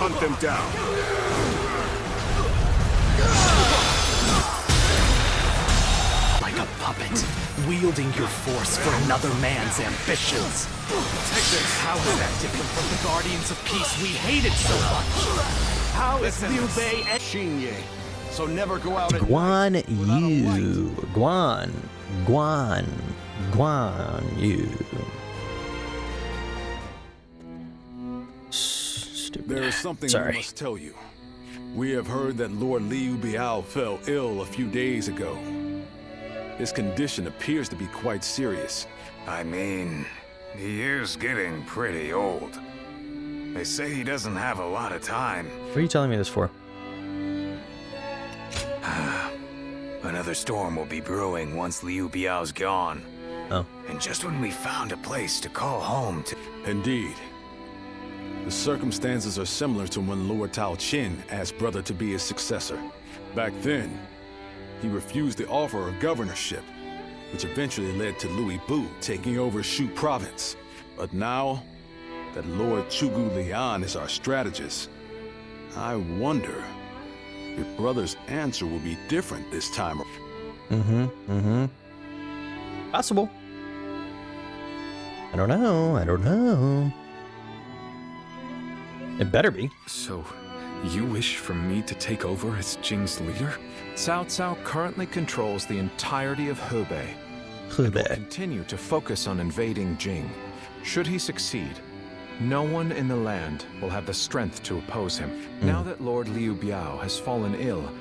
hunt them down. Like a puppet, wielding your force for another man's ambitions. Take this. How is that different from the Guardians of Peace we hated so much? How is Liu Bei and Xinye. So never go out at Guan night without a Yu. light. Guan Yu. Stupid. There is something Sorry. I must tell you. We have heard that Lord Liu Biao fell ill a few days ago. His condition appears to be quite serious. I mean, he is getting pretty old. They say he doesn't have a lot of time. What are you telling me this for? Another storm will be brewing once Liu Biao's gone. Oh. And just when we found a place to call home to... Indeed. The circumstances are similar to when Lord Tao Qin asked Brother to be his successor. Back then, he refused the offer of governorship, which eventually led to Louis Bu taking over Shu province. But now that Lord Chugu Lian is our strategist, I wonder if Brother's answer will be different this time. Possible. I don't know. It better be. So, you wish for me to take over as Jing's leader? Cao Cao currently controls the entirety of Hebei and will Hebei. continue to focus on invading Jing. Should he succeed, no one in the land will have the strength to oppose him. Now that Lord Liu Biao has fallen ill,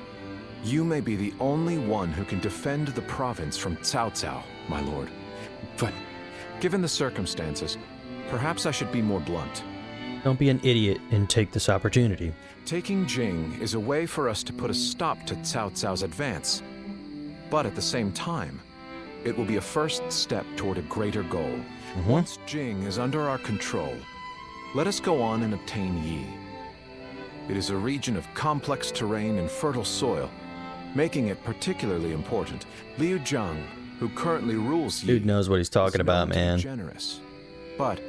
you may be the only one who can defend the province from Cao Cao, my lord. But Given the circumstances, perhaps I should be more blunt. Don't be an idiot and take this opportunity. Taking Jing is a way for us to put a stop to Cao Cao's advance. But at the same time, it will be a first step toward a greater goal. Once Jing is under our control, let us go on and obtain Yi. It is a region of complex terrain and fertile soil, making it particularly important. Liu Zhang, who currently rules Yi, Dude knows what he's talking is about, known to be man. generous, but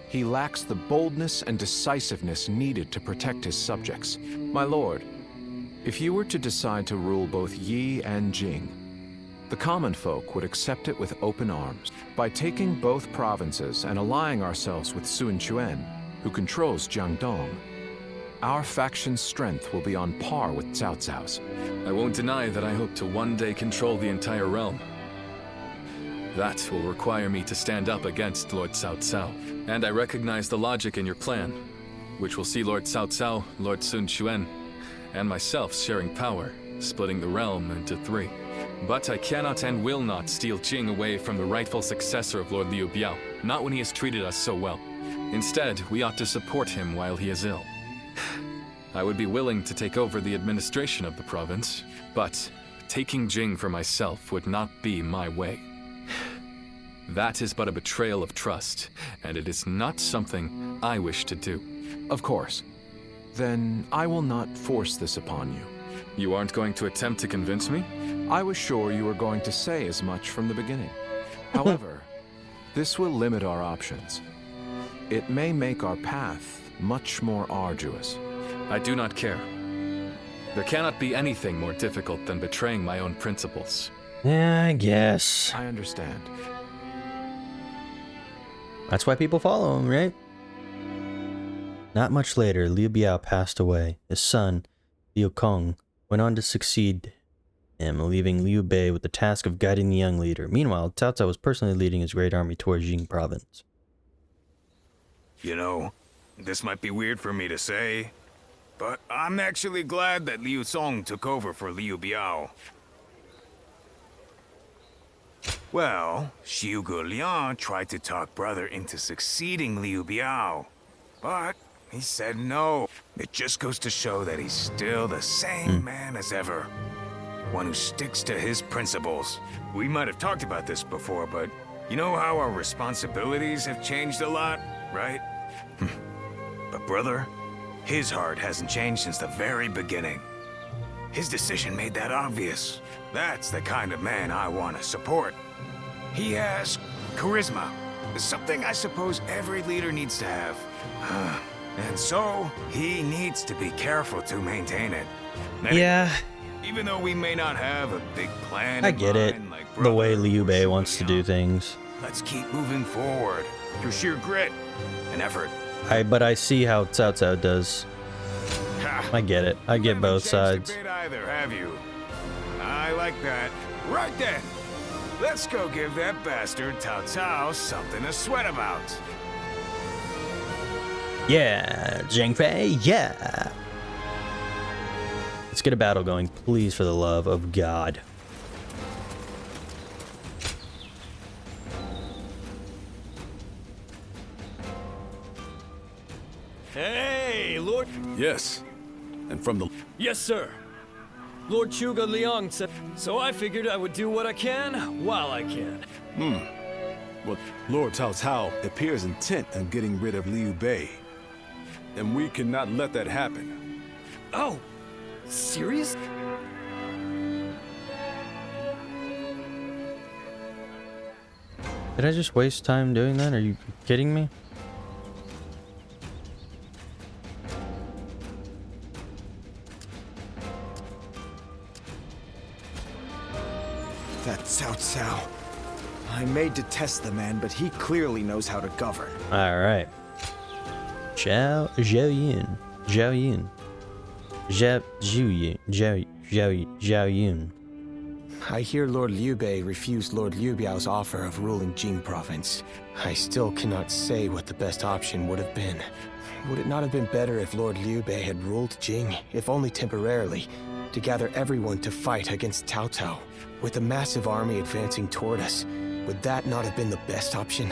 he lacks the boldness and decisiveness needed to protect his subjects. My lord, if you were to decide to rule both Yi and Jing, the common folk would accept it with open arms. By taking both provinces and allying ourselves with Sun Quan, who controls Jiangdong, our faction's strength will be on par with Cao Cao's. I won't deny that I hope to one day control the entire realm. That will require me to stand up against Lord Cao Cao. And I recognize the logic in your plan, which will see Lord Cao Cao, Lord Sun Quan, and myself sharing power, splitting the realm into three. But I cannot and will not steal Jing away from the rightful successor of Lord Liu Biao, not when he has treated us so well. Instead, we ought to support him while he is ill. I would be willing to take over the administration of the province, but taking Jing for myself would not be my way. That is but a betrayal of trust, and it is not something I wish to do. Of course. Then I will not force this upon you. You aren't going to attempt to convince me? I was sure you were going to say as much from the beginning. However, this will limit our options. It may make our path much more arduous. I do not care. There cannot be anything more difficult than betraying my own principles. Yeah, I guess. I understand. That's why people follow him, right? Not much later, Liu Biao passed away. His son, Liu Kong, went on to succeed him, leaving Liu Bei with the task of guiding the young leader. Meanwhile, Cao Cao was personally leading his great army towards Jing province. You know, this might be weird for me to say, but I'm actually glad that Liu Song took over for Liu Biao. Well, Xiu Liang tried to talk Brother into succeeding Liu Biao, but he said no. It just goes to show that he's still the same man as ever. One who sticks to his principles. We might have talked about this before, but you know how our responsibilities have changed a lot, right? But Brother, his heart hasn't changed since the very beginning. His decision made that obvious. That's the kind of man I want to support. He has charisma, something I suppose every leader needs to have. And so, he needs to be careful to maintain it. Yeah, Even though we may not have a big plan I in get it. mind, like The way Brother Liu or Bei wants to do Liang, things. let's keep moving forward through sheer grit and effort. But I see how Cao Cao does. Ha! I get it. I You get haven't both changed a sides. bit either, have you? I like that. Right then, let's go give that bastard Cao Cao something to sweat about. Yeah, Zhang Fei, yeah. Let's get a battle going, please, for the love of God. Hey, Lord. Yes. And from the... Yes, sir. Lord Zhuge Liang said, so I figured I would do what I can while I can. Well, Lord Cao Cao appears intent on getting rid of Liu Bei. And we cannot let that happen. Oh, serious? Did I just waste time doing that? Are you kidding me? That Cao Cao. I may detest the man, but he clearly knows how to govern. All right. Zhao Yun. Zhao Yun. I hear Lord Liu Bei refused Lord Liu Biao's offer of ruling Jing province. I still cannot say what the best option would have been. Would it not have been better if Lord Liu Bei had ruled Jing, if only temporarily, to gather everyone to fight against Cao Cao? With a massive army advancing toward us, would that not have been the best option?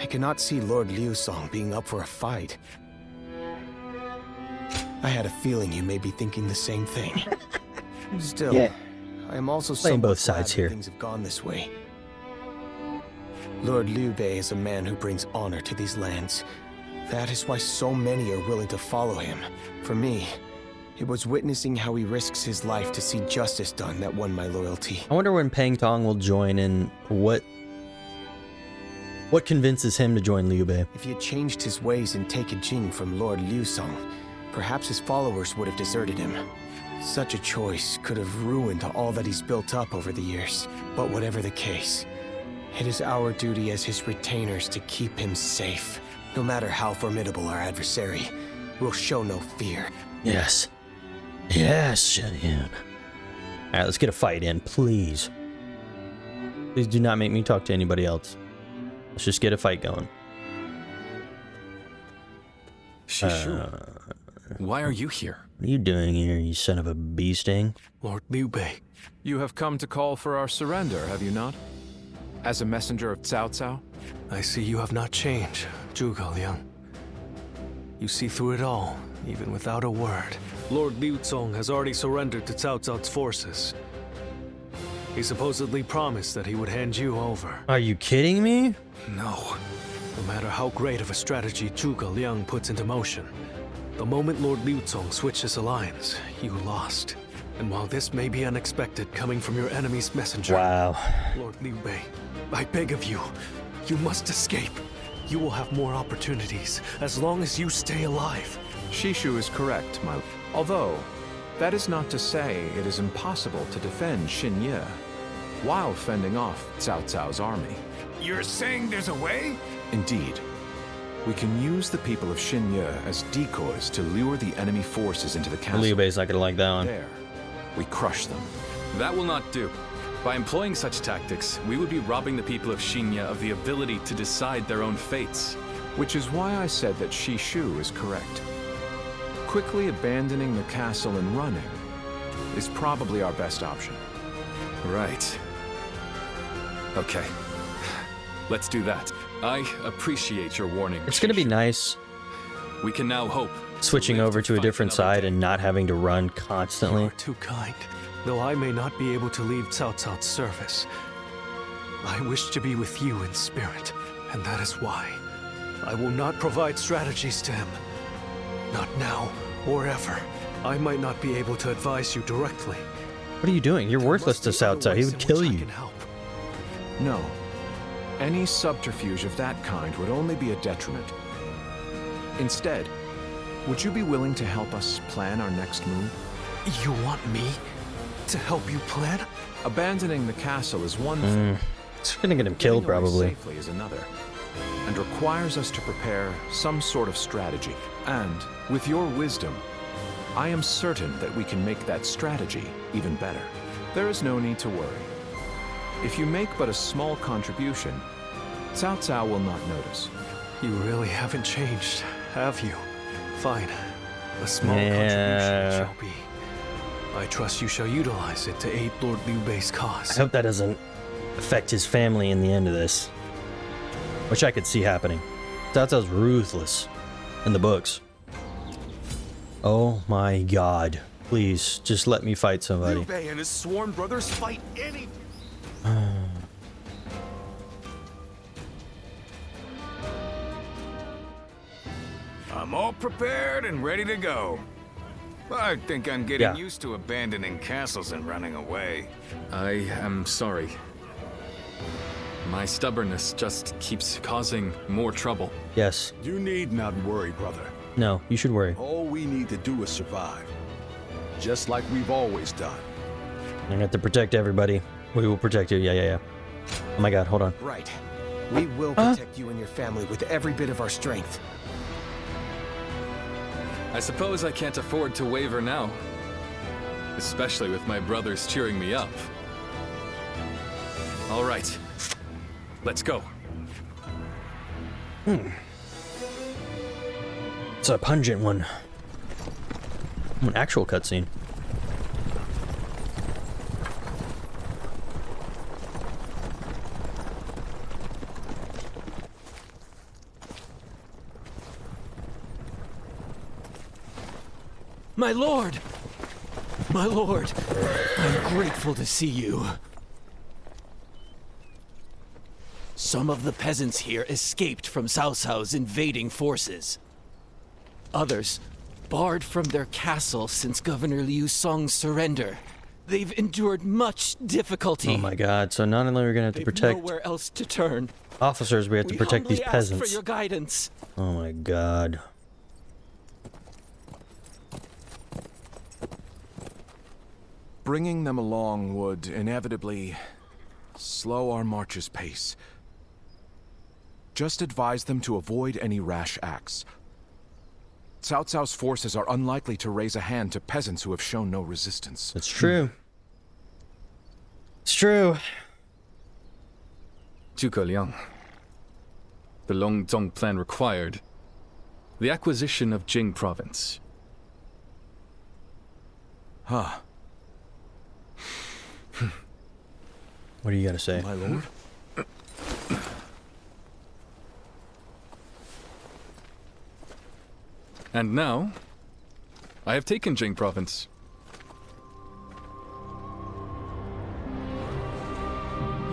I cannot see Lord Liu Song being up for a fight. I had a feeling you may be thinking the same thing. Still, Yeah. I am also Playing somewhat both sides glad that here. things have gone this way. Lord Liu Bei is a man who brings honor to these lands. That is why so many are willing to follow him. For me, it was witnessing how he risks his life to see justice done that won my loyalty. I wonder when Pang Tong will join and what convinces him to join Liu Bei. If he had changed his ways and taken Jing from Lord Liu Song, perhaps his followers would have deserted him. Such a choice could have ruined all that he's built up over the years. But whatever the case, it is our duty as his retainers to keep him safe. No matter how formidable our adversary, we'll show no fear. Yes. Yes, Zhao Yun. All right, let's get a fight in, please. Please do not make me talk to anybody else. Let's just get a fight going. Shishu, why are you here? What are you doing here, you son of a bee sting? Lord Liu Bei. You have come to call for our surrender, have you not? As a messenger of Cao Cao? I see you have not changed, Zhuge Liang. You see through it all, even without a word. Lord Liu Zong has already surrendered to Cao Cao's forces. He supposedly promised that he would hand you over. Are you kidding me? No. No matter how great of a strategy Zhuge Liang puts into motion, the moment Lord Liu Zong switched his alliance, you lost. And while this may be unexpected coming from your enemy's messenger, Wow. Lord Liu Bei, I beg of you, you must escape. You will have more opportunities as long as you stay alive. Shishu is correct, my... Although, that is not to say it is impossible to defend Xinye while fending off Cao Cao's army. You're saying there's a way? Indeed. We can use the people of Xinye as decoys to lure the enemy forces into the castle. Liu Bei's not gonna like that one. There, we crush them. That will not do. By employing such tactics, we would be robbing the people of Xinye of the ability to decide their own fates. Which is why I said that Shishu is correct. Quickly abandoning the castle and running is probably our best option. Right. Okay. Let's do that. I appreciate your warning. It's gonna be Shishu. nice We can now hope. switching live over to a fight different another side day. and not having to run You constantly. are too kind. Though I may not be able to leave Cao Cao's service, I wish to be with you in spirit, and that is why I will not provide strategies to him. Not now or ever. I might not be able to advise you directly. What are you doing? You're worthless to Cao Cao. He would kill you. No. Any subterfuge of that kind would only be a detriment. Instead, would you be willing to help us plan our next move? You want me to help you plan? Abandoning the castle is one thing. It's gonna get him killed, Getting away probably. safely is another, and requires us to prepare some sort of strategy. And with your wisdom, I am certain that we can make that strategy even better. There is no need to worry. If you make but a small contribution, Cao Cao will not notice. You really haven't changed, have you? Fine. A small Yeah. contribution it shall be. I trust you shall utilize it to aid Lord Liu Bei's I cause. hope that doesn't affect his family in the end of this. Which I could see happening. Cao Cao's ruthless in the books. Oh my god. Please, just let me fight somebody. Liu Bei and his sworn brothers fight any... I'm all prepared and ready to go. I think I'm getting Yeah. used to abandoning castles and running away. I am sorry. My stubbornness just keeps causing more trouble. Yes. You need not worry, brother. No, you should worry. All we need to do is survive. Just like we've always done. I have to protect everybody. We will protect you. Yeah. Oh my god, hold on. Right. We will protect you and your family with every bit of our strength. I suppose I can't afford to waver now. Especially with my brothers cheering me up. All right. Let's go. It's a pungent one. An actual cutscene. My lord! My lord! I'm grateful to see you. Some of the peasants here escaped from Cao Cao's invading forces. Others barred from their castle since Governor Liu Song's surrender. They've endured much difficulty. Oh my god, so not only are we gonna have to They've protect nowhere else to turn. officers, we have to protect these humbly ask peasants. for your guidance. Oh my god. Bringing them along would inevitably slow our march's pace. Just advise them to avoid any rash acts. Cao Cao's forces are unlikely to raise a hand to peasants who have shown no resistance. It's true. It's true. Zhuge Liang. The Longzong plan required the acquisition of Jing province. Huh. What do you gotta say? My lord? And now, I have taken Jing province.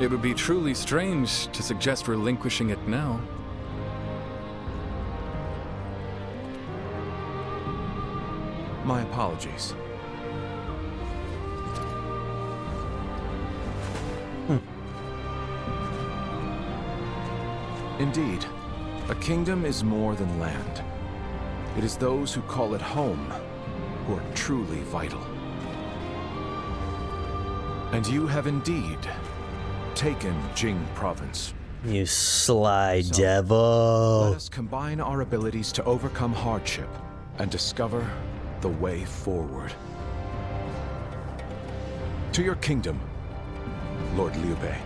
It would be truly strange to suggest relinquishing it now. My apologies. Indeed, a kingdom is more than land. It is those who call it home who are truly vital. And you have indeed taken Jing province. You sly So, devil. Let us combine our abilities to overcome hardship and discover the way forward. To your kingdom, Lord Liu Bei.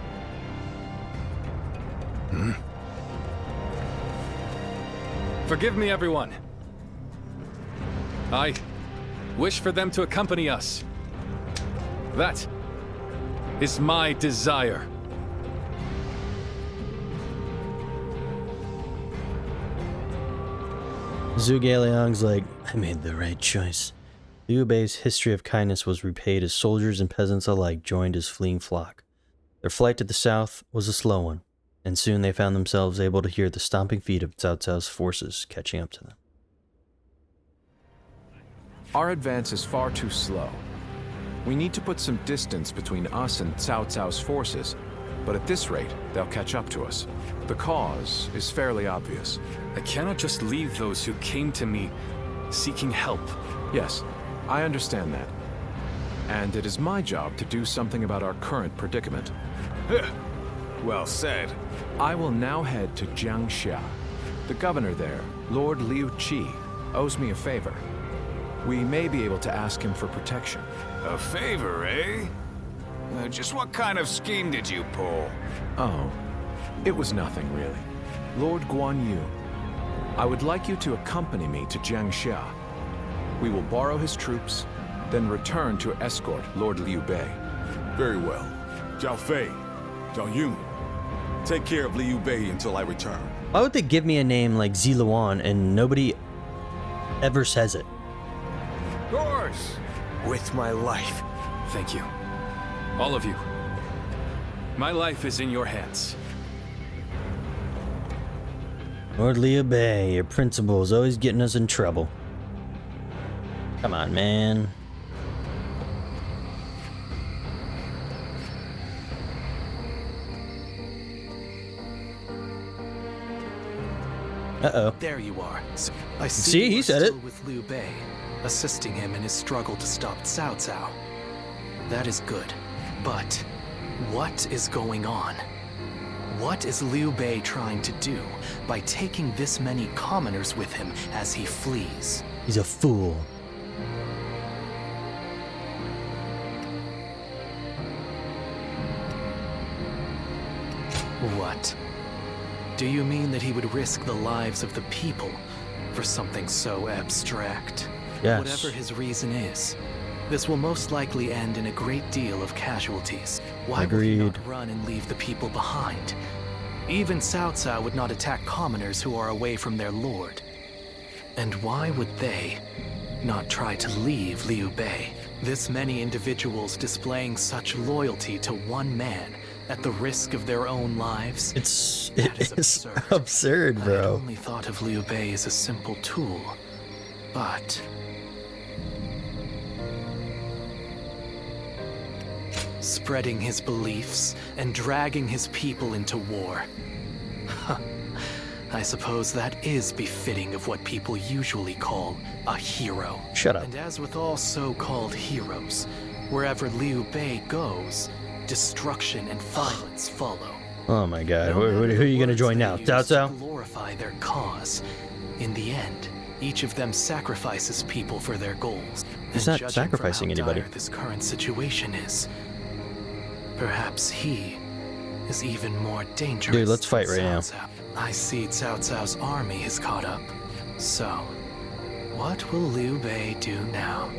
Forgive me, everyone. I wish for them to accompany us. That is my desire. Zhuge Liang's like, I made the right choice. Liu Bei's history of kindness was repaid as soldiers and peasants alike joined his fleeing flock. Their flight to the south was a slow one, and soon they found themselves able to hear the stomping feet of Cao Cao's forces catching up to them. Our advance is far too slow. We need to put some distance between us and Cao Cao's forces, but at this rate, they'll catch up to us. The cause is fairly obvious. I cannot just leave those who came to me seeking help. Yes, I understand that. And it is my job to do something about our current predicament. Well said. I will now head to Jiangxia. The governor there, Lord Liu Qi, owes me a favor. We may be able to ask him for protection. A favor, eh? Just what kind of scheme did you pull? Oh, it was nothing really. Lord Guan Yu, I would like you to accompany me to Jiangxia. We will borrow his troops, then return to escort Lord Liu Bei. Very well. Zhao Fei, Zhao Yun, take care of Liu Bei until I return. Why would they give me a name like Ziluan and nobody ever says it? Of course. With my life. Thank you. All of you. My life is in your hands. Lord Liu Bei, your principal is always getting us in trouble. Come on, man. Uh-oh. There you are. I See, you he are said still it. with Liu Bei, assisting him in his struggle to stop Cao Cao. That is good. But what is going on? What is Liu Bei trying to do by taking this many commoners with him as he flees? He's a fool. What? Do you mean that he would risk the lives of the people for something so abstract? Yes. Whatever his reason is, this will most likely end in a great deal of casualties. Why would he not Agreed. run and leave the people behind? Even Cao Cao would not attack commoners who are away from their lord. And why would they not try to leave Liu Bei? This many individuals displaying such loyalty to one man at the risk of their own lives? It That is is absurd. absurd, I had bro. only thought of Liu Bei as a simple tool, but spreading his beliefs and dragging his people into war. I suppose that is befitting of what people usually call a hero. Shut up. And as with all so-called heroes, wherever Liu Bei goes, destruction and violence follow. Oh my god. No Who matter are you the gonna words join they now? use Cao to Cao? glorify their cause. In the end, each of them sacrifices people for their goals. He's And not judging sacrificing from how anybody. dire this current situation is, perhaps he is even more dangerous. Dude, let's fight than right now. Cao Cao. I see Cao Cao's army has caught up. So, what will Liu Bei do now?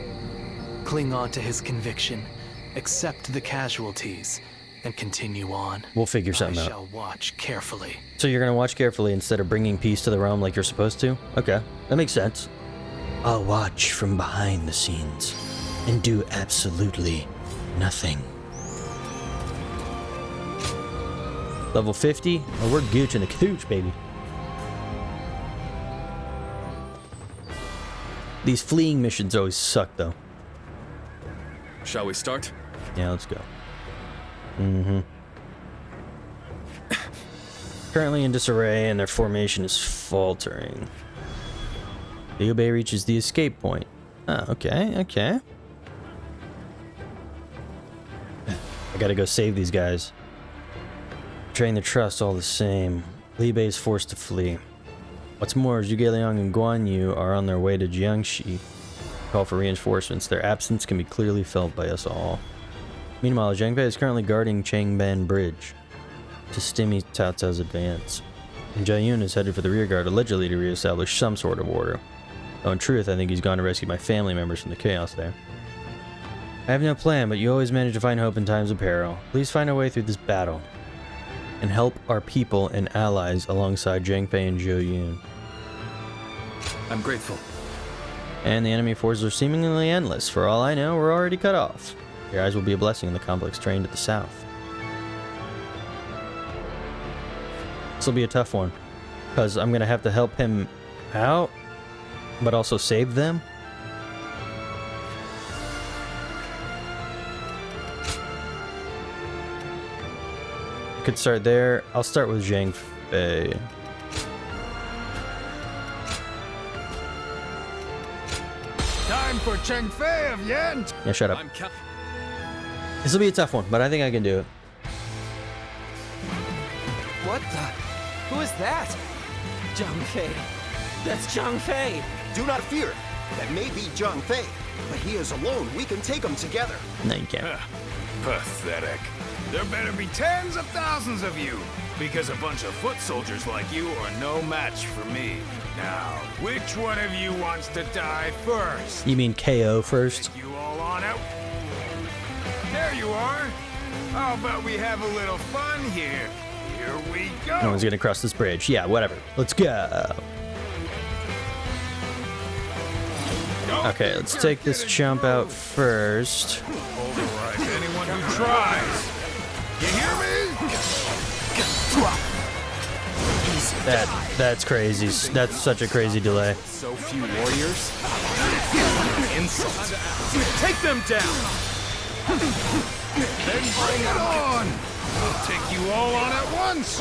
Cling on to his conviction, accept the casualties, and continue on. We'll figure something I out. shall watch carefully. So you're gonna watch carefully instead of bringing peace to the realm like you're supposed to? Okay, that makes sense. I'll watch from behind the scenes and do absolutely nothing. Level 50? Oh, we're gooch in the cooch, baby. These fleeing missions always suck, though. Shall we start? Yeah, let's go. Currently in disarray, and their formation is faltering. Liu Bei reaches the escape point. Oh, okay. I gotta go save these guys. Betraying their trust all the same. Liu Bei is forced to flee. What's more, Zhuge Liang and Guan Yu are on their way to Jiangxi. Call for reinforcements. Their absence can be clearly felt by us all. Meanwhile, Zhang Fei is currently guarding Changban Bridge to stymie Cao Cao's advance. And Jia Yun is headed for the rearguard, allegedly to reestablish some sort of order. Though in truth, I think he's gone to rescue my family members from the chaos there. I have no plan, but you always manage to find hope in times of peril. Please find a way through this battle and help our people and allies alongside Zhang Fei and Zhou Yun. I'm grateful. And the enemy forces are seemingly endless. For all I know, we're already cut off. Your eyes will be a blessing in the complex terrain to the south. This will be a tough one, because I'm going to have to help him out, but also save them. Could start there. I'll start with Zhang Fei. for Cheng Fei of Yan. Yeah, shut up. I'm Cap. This will be a tough one, but I think I can do it. What the? Who is that? Zhang Fei. That's Zhang Fei. Do not fear. That may be Zhang Fei, but he is alone. We can take him together. No, you can't. Pathetic. There better be tens of thousands of you, because a bunch of foot soldiers like you are no match for me. Now, which one of you wants to die first? You mean KO first? Take you all on out. There you are. How about we have a little fun here? Here we go. No one's gonna cross this bridge. Yeah, whatever. Let's go. Okay, let's take this chump out first. Pulverize anyone who tries. You hear me? That's crazy. That's such a crazy delay. So few warriors. Insult. Take them down. Then bring it on. I'll take you all on at once.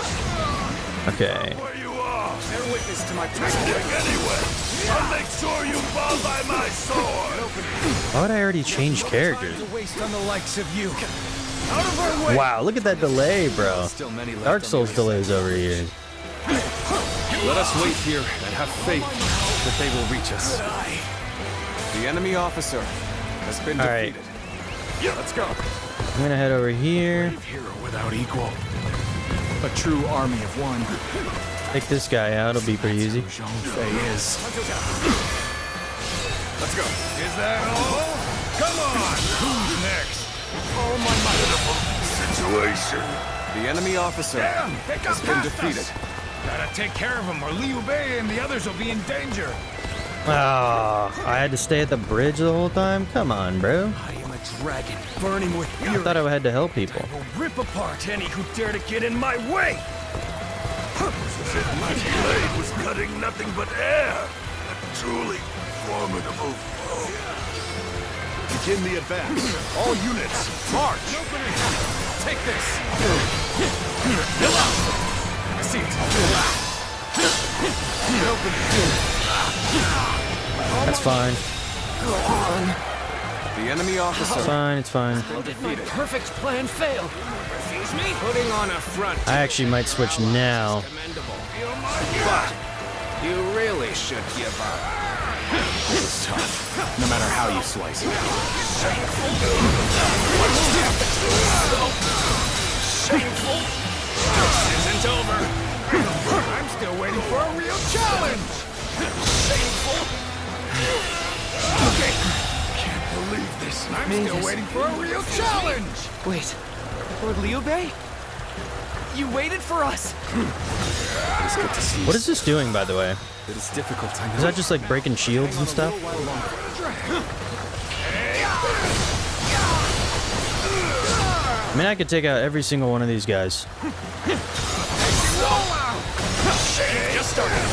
Okay. Where you are. Bear witness to my technique anyway. I'll make sure you fall by my sword. Why would I already change characters? Waste on the likes of you. Out of our way. Wow, look at that delay, bro. Still many left Dark on Souls the delays over here. Let us wait here and have faith that they will reach us. The enemy officer has been All right. defeated. Yeah, let's go. I'm gonna head over here. Hero without equal. A true army of one. Take this guy out. It'll be pretty easy. Zhang Fei is. Let's go. Is that all? Come on. Who's next? Oh my situation. The enemy officer Damn, they got has been past defeated. us. Gotta take care of him, or Liu Bei and the others will be in danger. Oh, I had to stay at the bridge the whole time? Come on, bro. I am a dragon, burning with I fury. thought I had to help people. Will rip apart any who dare to get in my way. My blade was cutting nothing but air. A truly formidable foe. Begin the advance. All units, march. Take this. I see it. That's fine. The enemy It's officer. fine, it's fine. How did my perfect plan fail? Excuse me? Putting on a front. I actually might switch now. Commendable. But you really should give up. This is tough, no matter how you slice it. Shameful. This isn't over. I'm still waiting for a real challenge. Shameful. Okay. Can't believe this. I'm still waiting for a real challenge. Wait, Lord Liu Bei? You waited for us. It's good to see What is this doing, by the way? It is difficult, I know. Is that just like breaking shields and stuff? I mean, I could take out every single one of these guys. Just started.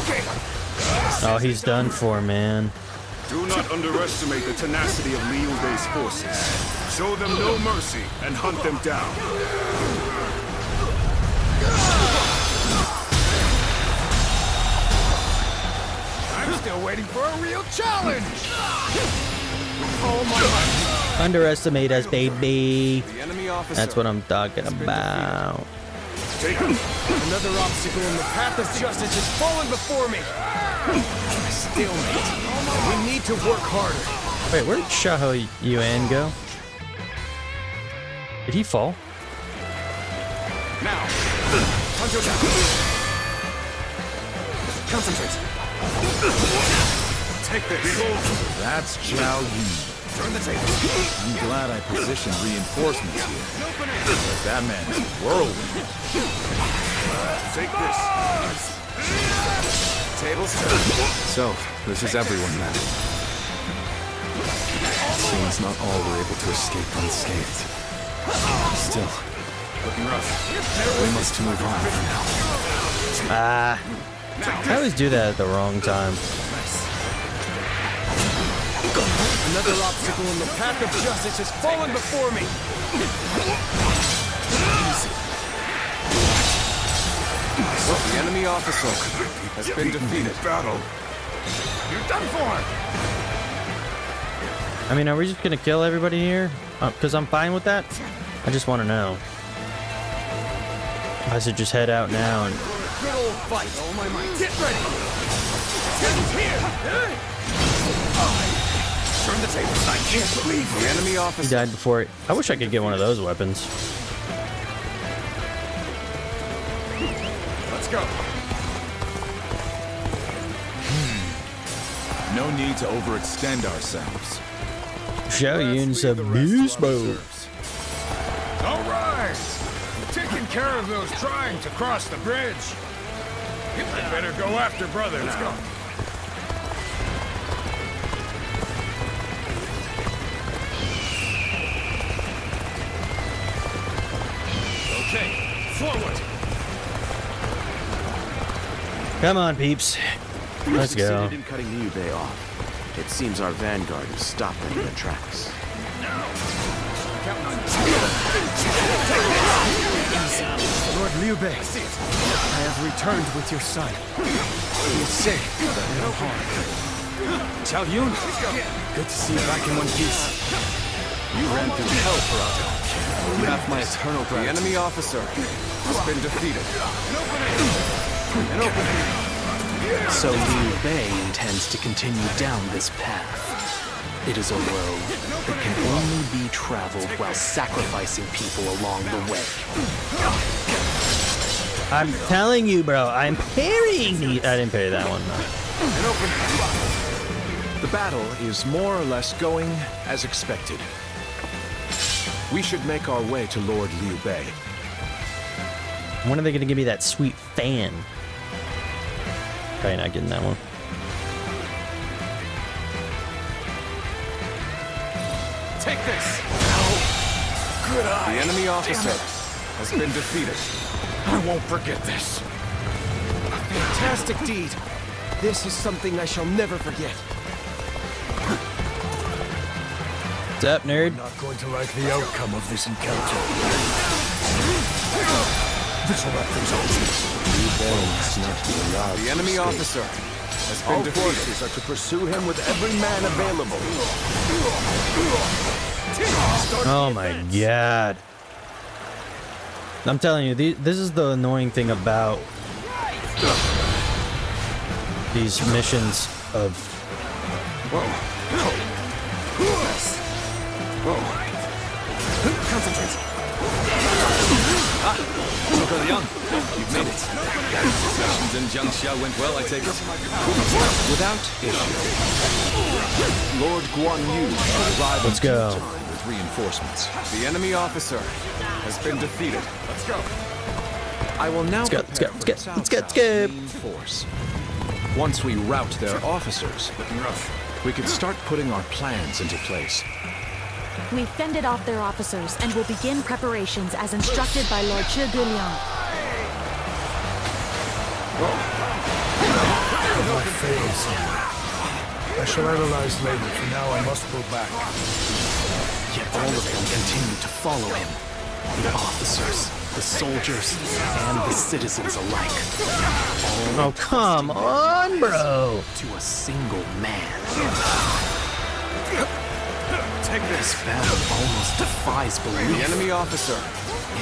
Okay. Oh, he's done for, man. Do not underestimate the tenacity of Liu Bei's forces. Show them no mercy and hunt them down. I'm still waiting for a real challenge. Oh my. Underestimate us, baby. The enemy officer. That's what I'm talking about. Another obstacle in the path of justice has fallen before me. Stalemate. We need to work harder. Wait, where did Shaho Yuan go? Did he fall? Now. Concentrate. Take this. That's Zhao Yi. Turn the table. I'm glad I positioned reinforcements here. But that man is a whirlwind. Take this. Tables turned. So, this is everyone then. Seems not all were able to escape unscathed. Still, looking rough. We must move on for now. Ah. I always do that at the wrong time. Another obstacle in the path of justice has fallen before me. The enemy officer has been defeated. Battle. You're done for. I mean, are we just gonna kill everybody here? Because I'm fine with that. I just want to know. I should just head out now and... Good old fight. All my might. Get ready. Turn the tables. I can't believe the enemy He officer. died before... I wish I could get one of those weapons. Let's go. No need to overextend ourselves. Show Yun's a beast mode. All right. Taking care of those trying to cross the bridge. I better go after brother now. Let's go. Okay, forward. Come on, peeps. Let's go. Succeeded in cutting Liu Bei off. It seems our vanguard has stopped them in their tracks. Lord Liu Bei, I have returned with your son. He is safe and unharmed. Xiao Yun, good to see you back in one piece. You ran through hell for us. You have my eternal The gratitude. enemy officer has been defeated. So Liu Bei intends to continue down this path. It is a road that can only be traveled while sacrificing people along the way. I'm telling you, bro. I'm parrying these. I didn't parry that one, though. The battle is more or less going as expected. We should make our way to Lord Liu Bei. When are they going to give me that sweet fan? Probably not getting that one. Take this. Good eye. The enemy officer has been defeated. I won't forget this. A fantastic deed. This is something I shall never forget. What's up, nerd? Not going to like the outcome of this encounter. This will wrap things up. The enemy officer has been defeated. Forces are to pursue him with every man available. Oh my god. I'm telling you, this is the annoying thing about these missions of... Zhuge Liang, you've made it. Discussions in Jiangxia went well, I take it. Without issue. Lord Guan Yu will arrive Let's in due go. time with reinforcements. The enemy officer has been defeated. Let's go. I will now go, prepare let's for go, the let's go, let's go. South South's main force. Once we rout their officers, we could start putting our plans into place. We fended off their officers and will begin preparations as instructed by Lord Zhuge Liang. My failed son. I shall analyze later. For now, I must go back. Yet all of them continue to follow him. The officers, the soldiers, and the citizens alike. Oh, come on, bro. To a single man. Take This battle almost defies The belief. enemy officer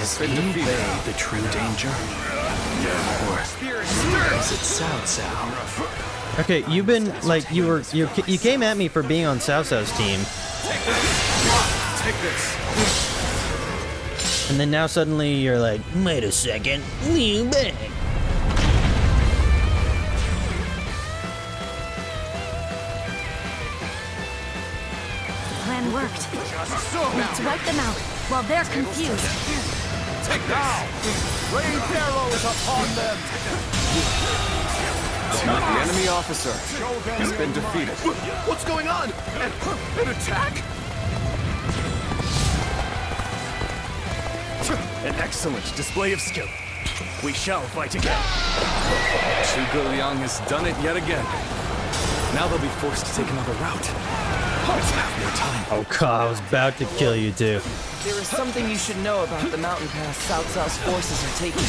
Is been Liu defeated. Bei the true danger? Or is it Cao Cao? Okay, you've been, like, you came at me for being on Cao Cao's team. Take this. And then now suddenly you're like, wait a second, Liu Bei. Plan worked. Let's wipe them out while they're confused. Take now. Rain arrows upon them. The enemy officer has been defeated. What's going on? An attack? An excellent display of skill. We shall fight again. Zhuge Liang has done it yet again. Now they'll be forced to take another route. Let's have no time. Oh god, I was about to kill you too. There is something you should know about the mountain pass Cao Cao's forces are taking.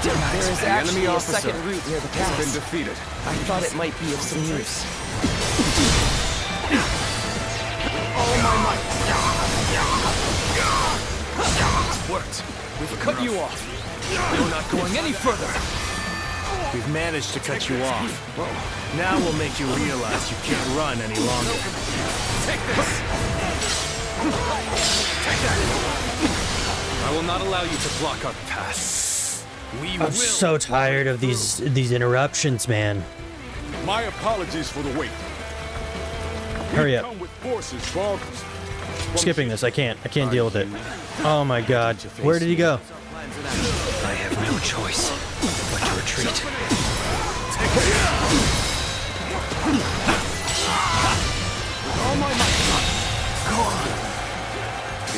There is The actually enemy a officer second route near the has been pass. defeated. I thought it might be of some use. cut you off. You're not going any further. We've managed to cut you off. Now we'll make you realize you can't run any longer. Take this! Take that! I will not allow you to block our path. I'm so tired of these interruptions, man. My apologies for the wait. Hurry up. Come with forces, Bog. Skipping this, I can't deal with it. Oh my god. Where did he go? I have no choice but to retreat. All my might. Go on.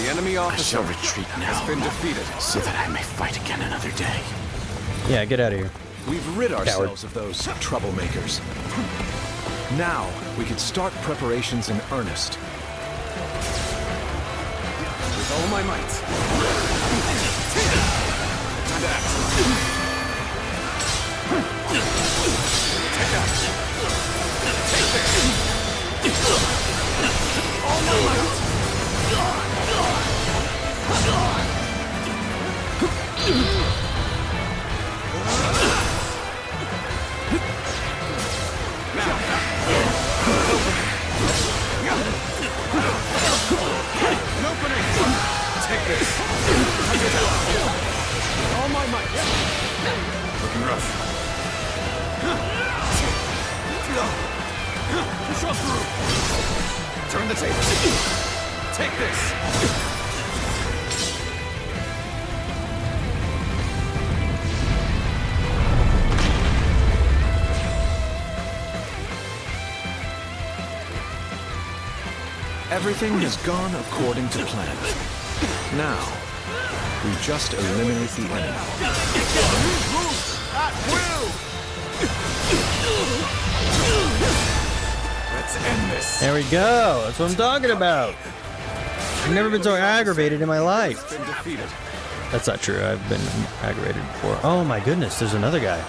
The enemy I officer shall retreat now, has been defeated. so that I may fight again another day. Yeah, get out of here. We've rid ourselves of those troublemakers. Now, we can start preparations in earnest. With all my might. Time to act. Take that. Take this. All my might. Take this. All my might. Looking rough. Push through. Turn the table. Take this. Everything has gone according to plan. Now, we just eliminate the enemy. Let's end this. There we go. That's what I'm talking about. I've never been so aggravated in my life. Been defeated. That's not true. I've been aggravated before. Oh my goodness, there's another guy.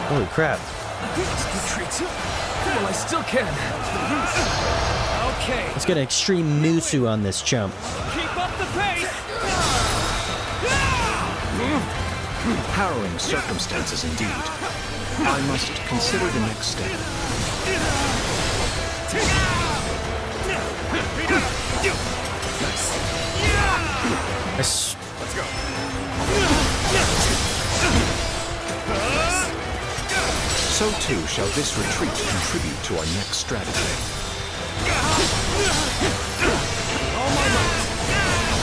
Holy crap. Retreat. Well, I still can. Okay. Let's get an extreme Musu on this chump. Keep up the pace. Harrowing circumstances indeed. I must consider the next step. Let's go. So too shall this retreat contribute to our next strategy.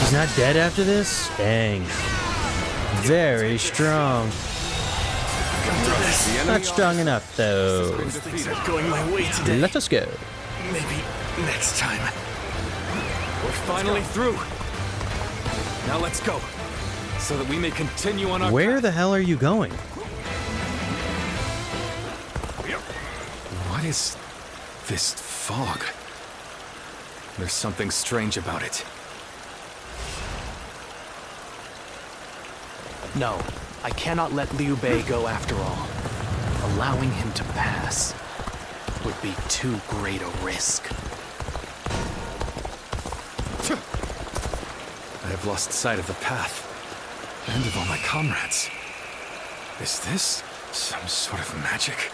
He's not dead after this? Dang. Very strong. Not strong enough, though. Things are going my way today. Let us go. Maybe next time. We're finally through. Now let's go, so that we may continue on our Where path. the hell are you going? What is this fog? There's something strange about it. No, I cannot let Liu Bei go after all. Allowing him to pass would be too great a risk. I have lost sight of the path, and of all my comrades. Is this some sort of magic?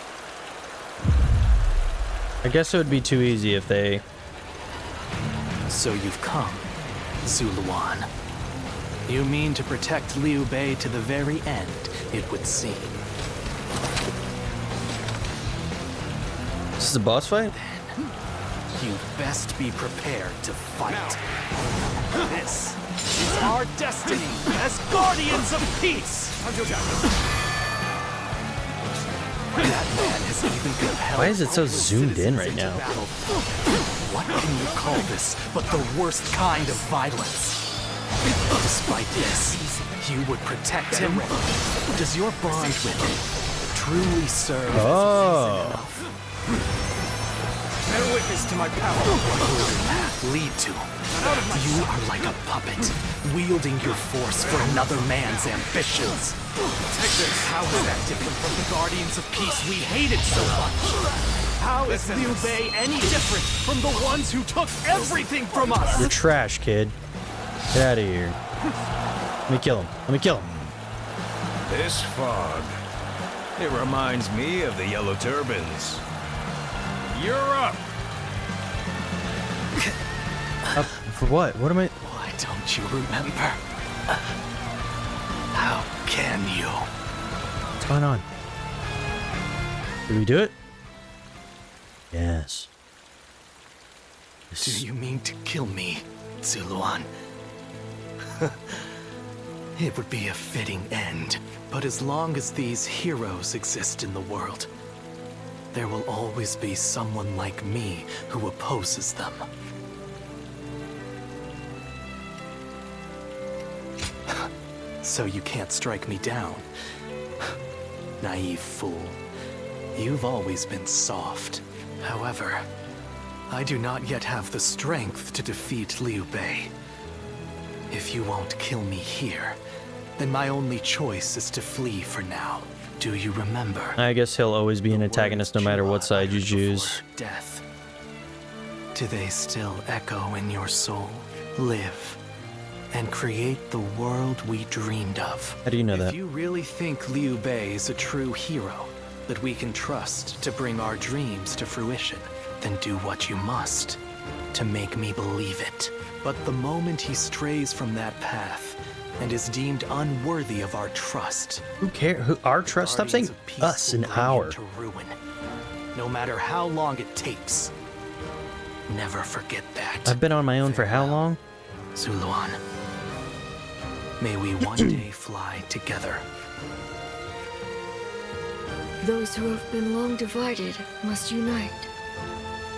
I guess it would be too easy if they... So you've come, Zuluan. You mean to protect Liu Bei to the very end, it would seem. This is a boss fight? You'd best be prepared to fight. This is our destiny as guardians of peace! That man has even compelled... Why is it so zoomed in right now? What can you call this but the worst kind of violence? Despite this, you would protect him? Does your bond with him truly serve as enough? Bear witness to my power. What will your path lead to? You are like a puppet, wielding your force for another man's ambitions. How is that different from the Guardians of Peace we hated so much? How is Liu Bei any different from the ones who took everything from us? You're trash, kid. Get out of here. Let me kill him. Let me kill him. This fog, it reminds me of the Yellow Turbans. You're up! Up for what? What am I? Why don't you remember? How can you? What's going on? Did we do it? Yes. Do you mean to kill me, Zuluan? It would be a fitting end. But as long as these heroes exist in the world, there will always be someone like me who opposes them. So you can't strike me down. Naive fool. You've always been soft. However, I do not yet have the strength to defeat Liu Bei. If you won't kill me here, then my only choice is to flee for now. Do you remember? I guess he'll always be an antagonist no matter what side you choose. Death. Do they still echo in your soul? Live and create the world we dreamed of. How do you know that? If you really think Liu Bei is a true hero that we can trust to bring our dreams to fruition, then do what you must to make me believe it. But the moment he strays from that path and is deemed unworthy of our trust, Who cares? Who our trust? Stop saying us and our. to ruin, no matter how long it takes. Never forget that. I've been on my own for how long? Zuluan, may we one day fly together. Those who have been long divided must unite,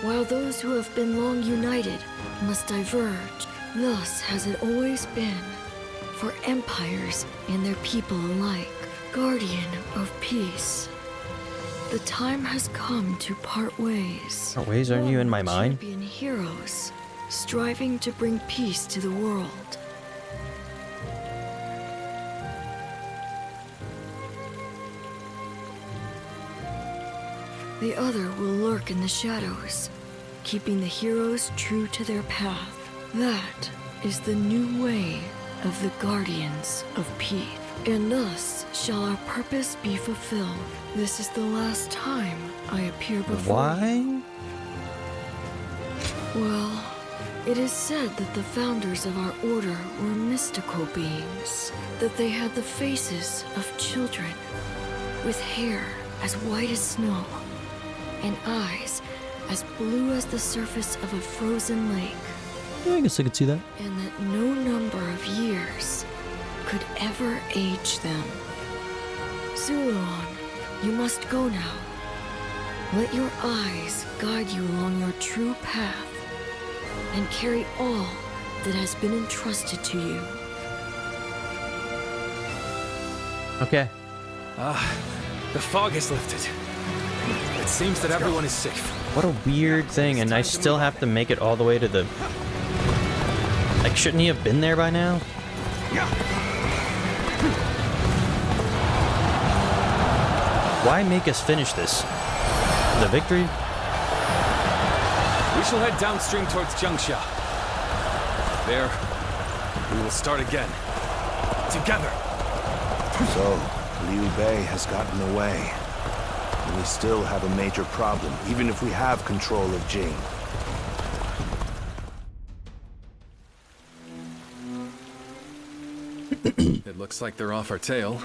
while those who have been long united must diverge. Thus has it always been for empires and their people alike. Guardian of peace, the time has come to part ways. Part ways? Aren't you in my mind? Champion heroes, striving to bring peace to the world. The other will lurk in the shadows, keeping the heroes true to their path. That is the new way of the Guardians of Peace. And thus shall our purpose be fulfilled. This is the last time I appear before you. Why? Well, it is said that the founders of our order were mystical beings, that they had the faces of children, with hair as white as snow, and eyes as blue as the surface of a frozen lake. Yeah, I guess I could see that. And that no number of years could ever age them. Zuluan, you must go now. Let your eyes guide you along your true path, and carry all that has been entrusted to you. Okay. The fog has lifted. It seems that everyone is safe. What a weird thing, and I still have to make it all the way to the... Like, shouldn't he have been there by now? Why make us finish this? The victory? We shall head downstream towards Jiangxia. There, we will start again. Together. So, Liu Bei has gotten away. And we still have a major problem, even if we have control of Jing. It looks like they're off our tail.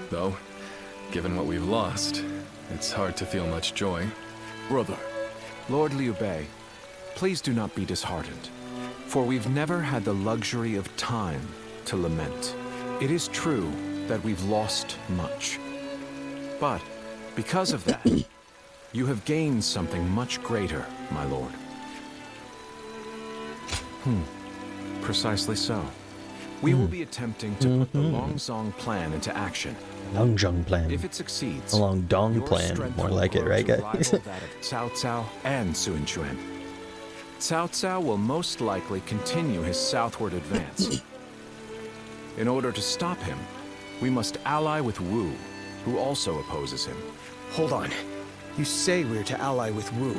Though, given what we've lost, it's hard to feel much joy. Brother, Lord Liu Bei, please do not be disheartened, for we've never had the luxury of time to lament. It is true that we've lost much, but because of that, you have gained something much greater, my lord. Precisely so. We will be attempting to put the Longzong plan into action. Longzong plan. If it succeeds, The Long Dong your plan. strength More will like it, grow right, to guys? rival that of Cao Cao and Sun Quan. Cao Cao will most likely continue his southward advance. In order to stop him, we must ally with Wu, who also opposes him. Hold on. You say we're to ally with Wu,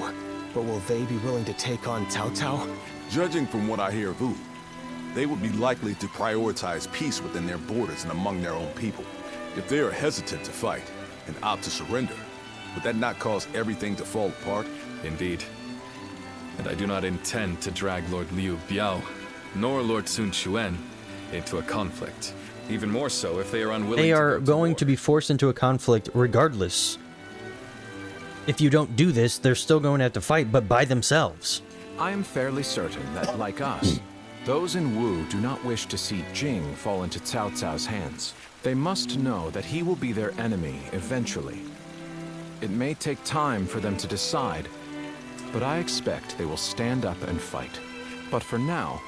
but will they be willing to take on Cao Cao? judging from what I hear of Wu, they would be likely to prioritize peace within their borders and among their own people. If they are hesitant to fight and opt to surrender, would that not cause everything to fall apart? Indeed. And I do not intend to drag Lord Liu Biao, nor Lord Sun Quan, into a conflict. Even more so if they are unwilling They to are go going war. to be forced into a conflict regardless. If you don't do this, they're still going to have to fight, but by themselves. I am fairly certain that, like us, those in Wu do not wish to see Jing fall into Cao Cao's hands. They must know that he will be their enemy eventually. It may take time for them to decide, but I expect they will stand up and fight. But for now,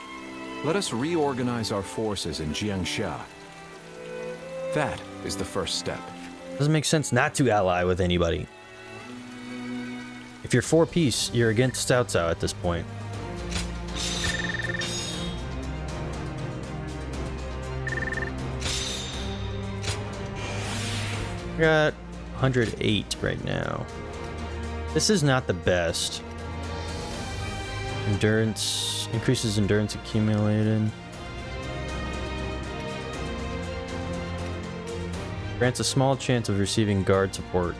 let us reorganize our forces in Jiangxia. That is the first step. Doesn't make sense not to ally with anybody. If you're for peace, you're against Cao Cao at this point. We got 108 right now. This is not the best. Endurance increases endurance accumulated. Grants a small chance of receiving guard support.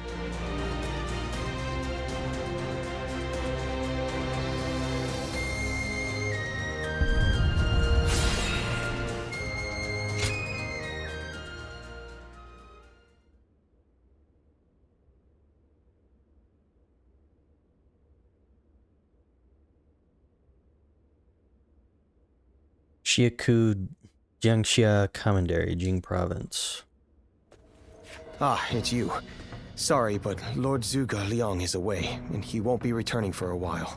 Xiaku Jiangxia Commandery, Jing Province. Ah, it's you. Sorry, but Lord Zhuge Liang is away, and he won't be returning for a while.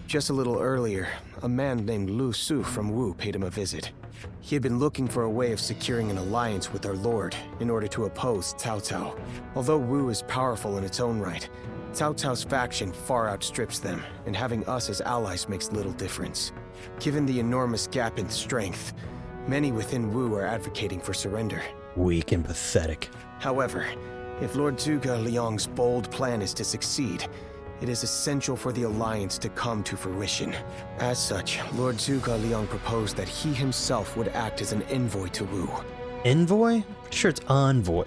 Just a little earlier, a man named Lu Su from Wu paid him a visit. He had been looking for a way of securing an alliance with our lord in order to oppose Cao Cao. Although Wu is powerful in its own right, Cao Cao's faction far outstrips them, and having us as allies makes little difference. Given the enormous gap in strength, many within Wu are advocating for surrender. Weak and pathetic. However, if Lord Zhuge Liang's bold plan is to succeed, it is essential for the alliance to come to fruition. As such, Lord Zhuge Liang proposed that he himself would act as an envoy to Wu. Envoy? Sure, it's envoy.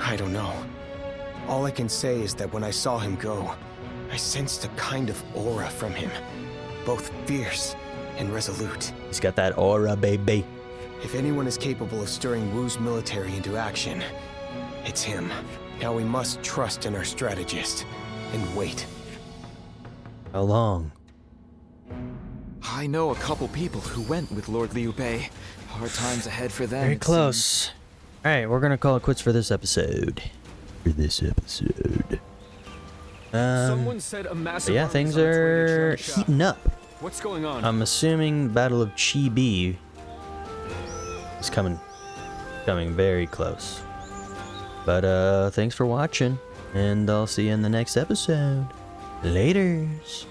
I don't know. All I can say is that when I saw him go, I sensed a kind of aura from him, both fierce and resolute. He's got that aura, baby. If anyone is capable of stirring Wu's military into action, it's him. Now we must trust in our strategist and wait. How long? I know a couple people who went with Lord Liu Bei. Hard times ahead for them. Very it close. seems. All right, we're gonna call it quits for this episode. Someone said a massive Yeah, army things is on its way to are Changsha. heating up. What's going on? I'm assuming Battle of Chi-Bi is coming very close. But thanks for watching, and I'll see you in the next episode. Laters.